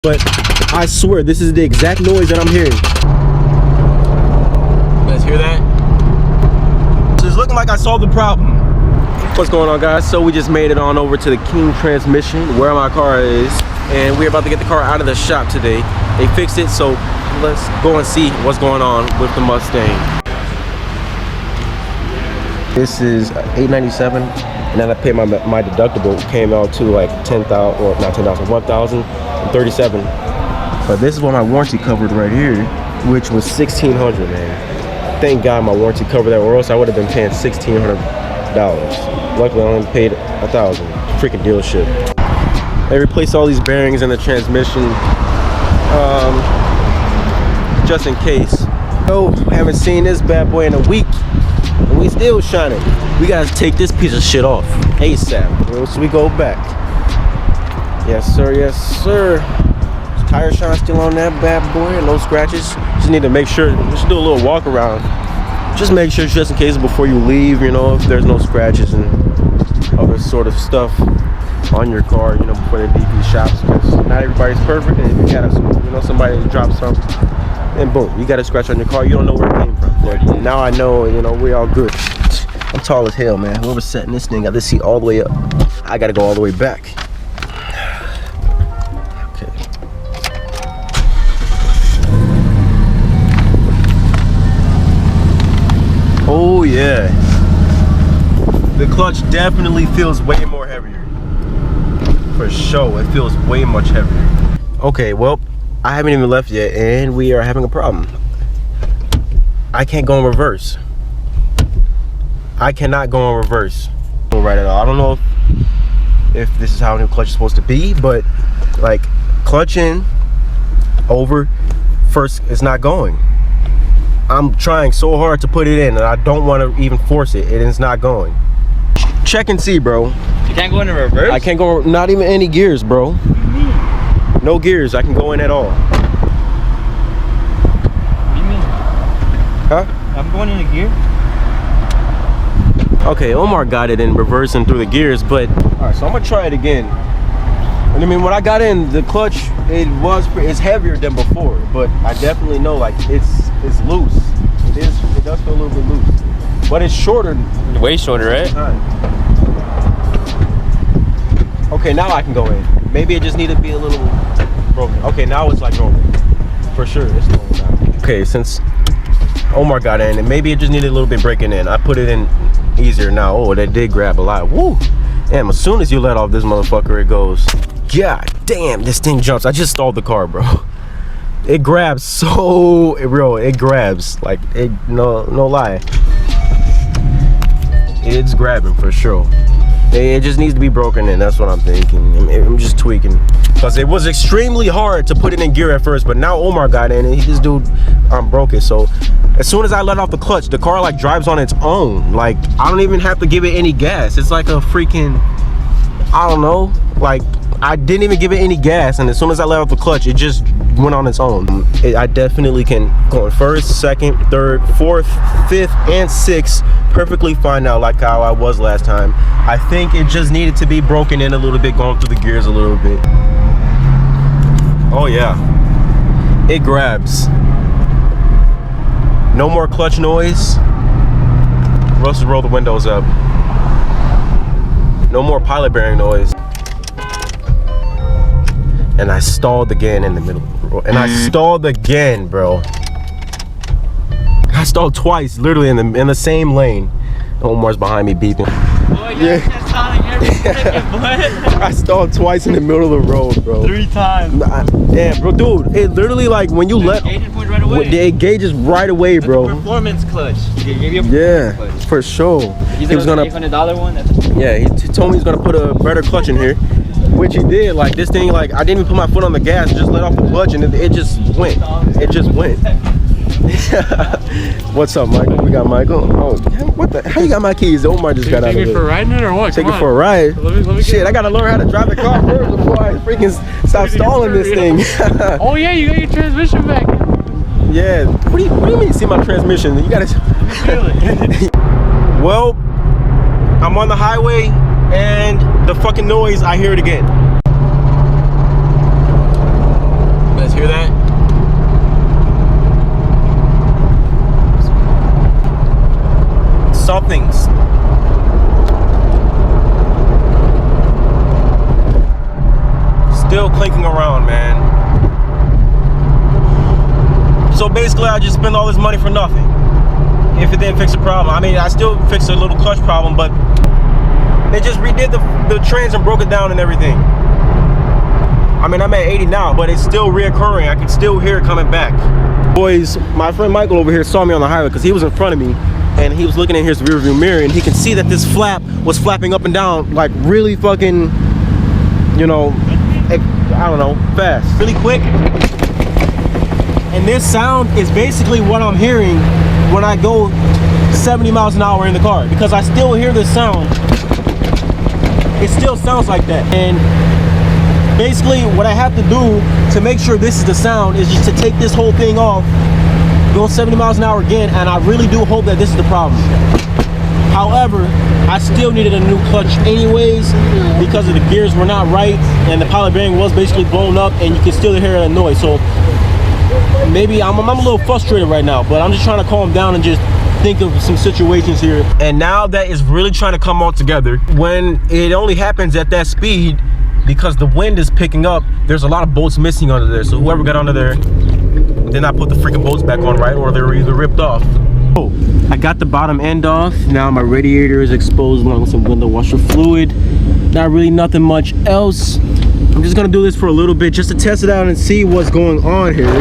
But I swear this is the exact noise that I'm hearing. You guys hear that? So it's looking like I solved the problem. What's going on, guys? So we just made it on over to the King Transmission where my car is, and we're about to get the car out of the shop today. They fixed it, so let's go and see what's going on with the Mustang. This is $897, and then I paid my deductible. It came out to like 10,000, or not 10,000, 1,037. But this is what my warranty covered right here, which was $1,600, man. Thank God my warranty covered that, or else I would have been paying $1,600. Luckily, I only paid $1,000. Freaking dealership. They replaced all these bearings in the transmission, just in case. Oh, haven't seen this bad boy in a week. And we still shining. We gotta take this piece of shit off ASAP, or else we go back. Yes sir, yes sir. Tire shine still on that bad boy, no scratches. Just need to make sure, just do a little walk around. Just make sure, just in case before you leave, you know, if there's no scratches and other sort of stuff on your car, you know, before they leave these shops, because not everybody's perfect, and if you gotta, you know, somebody drops something, and boom, you got a scratch on your car, you don't know where it came from. But now I know, you know, we all good. I'm tall as hell, man. Whoever's setting this thing got this seat all the way up. I gotta go all the way back. Okay. Oh yeah. The clutch definitely feels way more heavier. For sure, it feels way much heavier. Okay, well, I haven't even left yet, and we are having a problem. I can't go in reverse. I cannot go in reverse right at all. I don't know if this is how a new clutch is supposed to be, but like clutch in, over, first, it's not going. I'm trying so hard to put it in, and I don't want to even force it, and it's not going. Check and see, bro. You can't go in reverse? I can't go, not even any gears, bro. No gears, I can go in at all. What do you mean? Huh? I'm going in a gear. Okay, Omar got it in reverse and through the gears, but all right, so I'm gonna try it again. And I mean, when I got in the clutch, it's heavier than before, but I definitely know like it's loose. It does feel a little bit loose, but it's shorter. Way shorter, right? Okay, now I can go in. Maybe it just needed to be a little broken. Okay, now it's like normal. For sure, it's normal now. Okay, since Omar got in, and maybe it just needed a little bit breaking in. I put it in easier now. Oh, that did grab a lot. Woo! Damn, as soon as you let off this motherfucker, it goes. God damn, this thing jumps. I just stalled the car, bro. It grabs so real. It grabs like it. No lie. It's grabbing for sure. It just needs to be broken in. That's what I'm thinking. I'm just tweaking, because it was extremely hard to put it in gear at first, but now Omar got in and this dude broke it. So as soon as I let off the clutch, the car like drives on its own. Like I don't even have to give it any gas. It's like a freaking, I don't know, like I didn't even give it any gas, and as soon as I let off the clutch, it just went on its own. I definitely can go in first, second, third, fourth, fifth, and sixth perfectly fine now, like how I was last time. I think it just needed to be broken in a little bit, going through the gears a little bit. Oh yeah, it grabs. No more clutch noise. Russ, roll the windows up. No more pilot bearing noise. And I stalled again in the middle. And I stalled again, bro. I stalled twice, literally in the same lane. Omar's behind me beeping. Boy, yeah. I stalled twice in the middle of the road, bro. 3 times. Damn, bro, dude. It literally like when you let. It gauges right away, bro. Performance clutch. Yeah, clutch. For sure. He was gonna $800 one. Yeah, he told me he's gonna put a better clutch in here, which he did. Like this thing, like I didn't even put my foot on the gas, just let off the clutch, and it just went. It just went. What's up, Michael? We got Michael. Oh, what the? How you got my keys? Omar just got out of it. Take it for riding it or what? Take it for a ride. Let me shit, I gotta learn how to drive the car first before I freaking stop stalling this thing. Oh yeah, you got your transmission back. Yeah. What do you mean? See my transmission? You gotta. Feel it. Well, I'm on the highway, and the fucking noise. I hear it again. So basically, I just spent all this money for nothing. If it didn't fix the problem. I mean, I still fixed a little clutch problem, but they just redid the trans and broke it down and everything. I mean, I'm at 80 now, but it's still reoccurring. I can still hear it coming back. Boys, my friend Michael over here saw me on the highway because he was in front of me and he was looking in his rear view mirror and he can see that this flap was flapping up and down like really fucking, you know, I don't know, fast, really quick. And this sound is basically what I'm hearing when I go 70 miles an hour in the car, because I still hear this sound. It still sounds like that. And basically what I have to do to make sure this is the sound is just to take this whole thing off, go 70 miles an hour again, and I really do hope that this is the problem. However, I still needed a new clutch anyways because of the gears were not right and the pilot bearing was basically blown up and you can still hear a noise. So maybe I'm a little frustrated right now, but I'm just trying to calm down and just think of some situations here. And now that is really trying to come all together. When it only happens at that speed, because the wind is picking up, there's a lot of bolts missing under there. So whoever got under there did not put the freaking bolts back on right, or they were either ripped off. Oh, I got the bottom end off. Now my radiator is exposed along with some window washer fluid. Not really nothing much else. I'm just gonna do this for a little bit just to test it out and see what's going on here.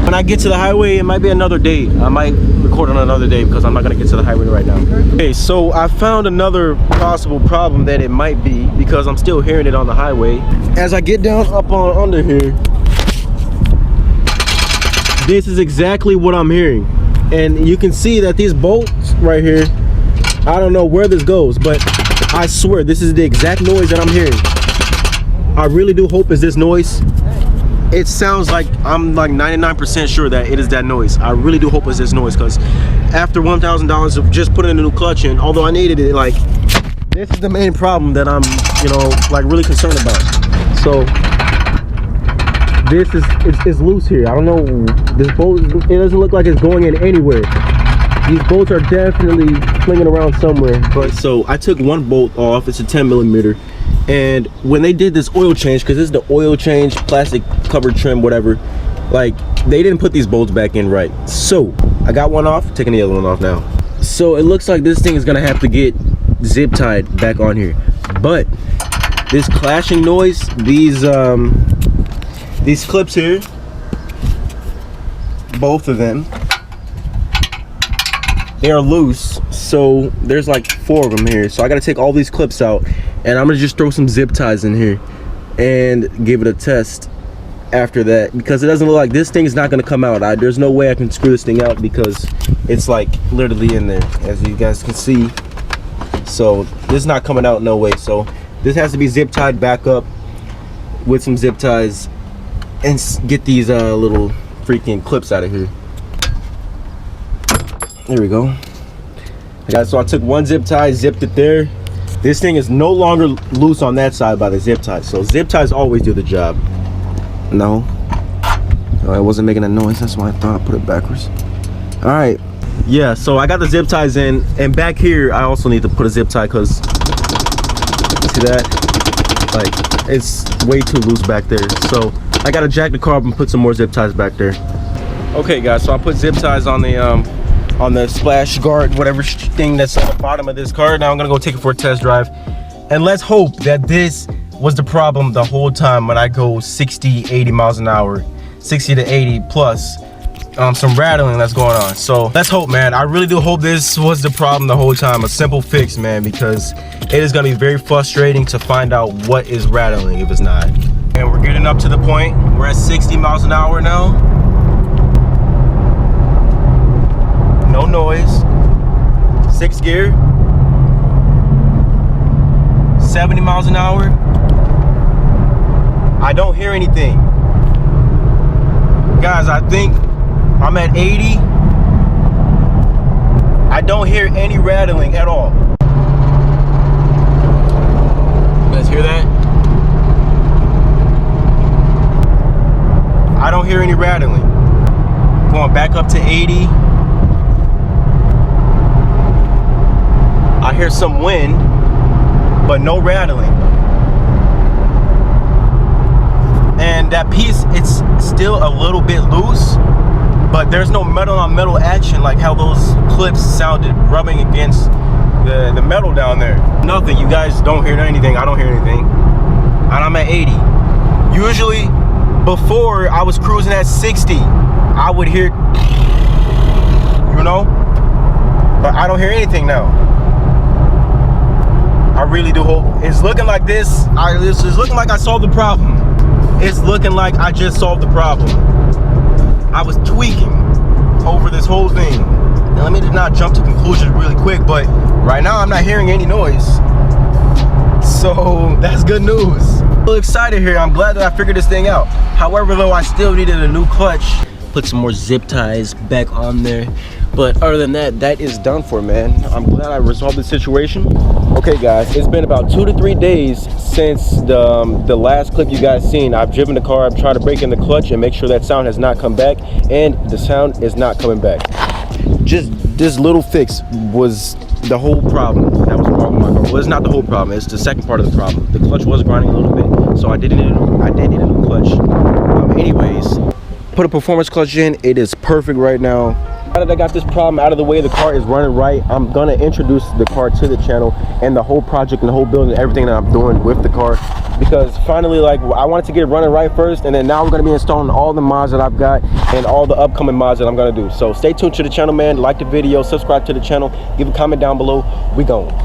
When I get to the highway, it might be another day. I might record on another day because I'm not gonna get to the highway right now. Okay, so I found another possible problem that it might be because I'm still hearing it on the highway. As I get down up on under here, this is exactly what I'm hearing. And you can see that these bolts right here, I don't know where this goes, but I swear this is the exact noise that I'm hearing. I really do hope it's this noise. It sounds like I'm like 99% sure that it is that noise. I really do hope it's this noise, because after $1,000 of just putting a new clutch in, although I needed it, like, this is the main problem that I'm, you know, like really concerned about. So this is it's loose here. I don't know, this bolt, it doesn't look like it's going in anywhere. These bolts are definitely flinging around somewhere. But so I took one bolt off. It's a 10 millimeter. And when they did this oil change, because this is the oil change, plastic cover trim, whatever, like they didn't put these bolts back in right. So I got one off, taking the other one off now. So it looks like this thing is gonna have to get zip tied back on here. But this clashing noise, these clips here, both of them, they are loose. So there's like 4 of them here. So I gotta take all these clips out, and I'm gonna just throw some zip ties in here and give it a test after that, because it doesn't look like this thing is not gonna come out. There's no way I can screw this thing out because it's like literally in there, as you guys can see. So this is not coming out, no way. So this has to be zip tied back up with some zip ties and get these little freaking clips out of here. There we go. Guys, so I took one zip tie, zipped it there. This thing is no longer loose on that side by the zip tie. So zip ties always do the job. No, I wasn't making a noise. That's why I thought I put it backwards. All right. Yeah, so I got the zip ties in, and back here I also need to put a zip tie because see that? Like, it's way too loose back there. So I gotta jack the car up and put some more zip ties back there. Okay, guys, so I put zip ties on the splash guard, whatever thing that's on the bottom of this car. Now I'm gonna go take it for a test drive, and let's hope that this was the problem the whole time when I go 60, 80 miles an hour, 60 to 80 plus. Some rattling that's going on. So let's hope, man. I really do hope this was the problem the whole time. A simple fix, man, because it is gonna be very frustrating to find out what is rattling if it's not. And we're getting up to the point. We're at 60 miles an hour now. No noise. 6th gear. 70 miles an hour. I don't hear anything. Guys, I think I'm at 80. I don't hear any rattling at all. You guys hear that? I don't hear any rattling. Going back up to 80. I hear some wind, but no rattling. And that piece, it's still a little bit loose, but there's no metal on metal action like how those clips sounded rubbing against the metal down there. Nothing. You guys don't hear anything. I don't hear anything. And I'm at 80. Usually, before I was cruising at 60, I would hear, you know, but I don't hear anything now. I really do hope it's looking like this. It's looking like I solved the problem. It's looking like I just solved the problem. I was tweaking over this whole thing. Now let me just not jump to conclusions really quick, but right now I'm not hearing any noise. So that's good news. I'm really excited here. I'm glad that I figured this thing out. However, though, I still needed a new clutch. Put some more zip ties back on there. But other than that, that is done for, man. I'm glad I resolved the situation. Okay, guys, it's been about 2 to 3 days since the last clip you guys seen. I've driven the car, I've tried to break in the clutch and make sure that sound has not come back, and the sound is not coming back. Just this little fix was the whole problem that was wrong with my car. Well, it's not the whole problem, it's the second part of the problem. The clutch was grinding a little bit, so I did need a new clutch. Anyways, put a performance clutch in. It is perfect right now. Now that I got this problem out of the way, the car is running right. I'm gonna introduce the car to the channel and the whole project and the whole building and everything that I'm doing with the car, because finally, like, I wanted to get it running right first, and then now we're gonna be installing all the mods that I've got and all the upcoming mods that I'm gonna do. So stay tuned to the channel, man. Like the video, subscribe to the channel, give a comment down below. We going.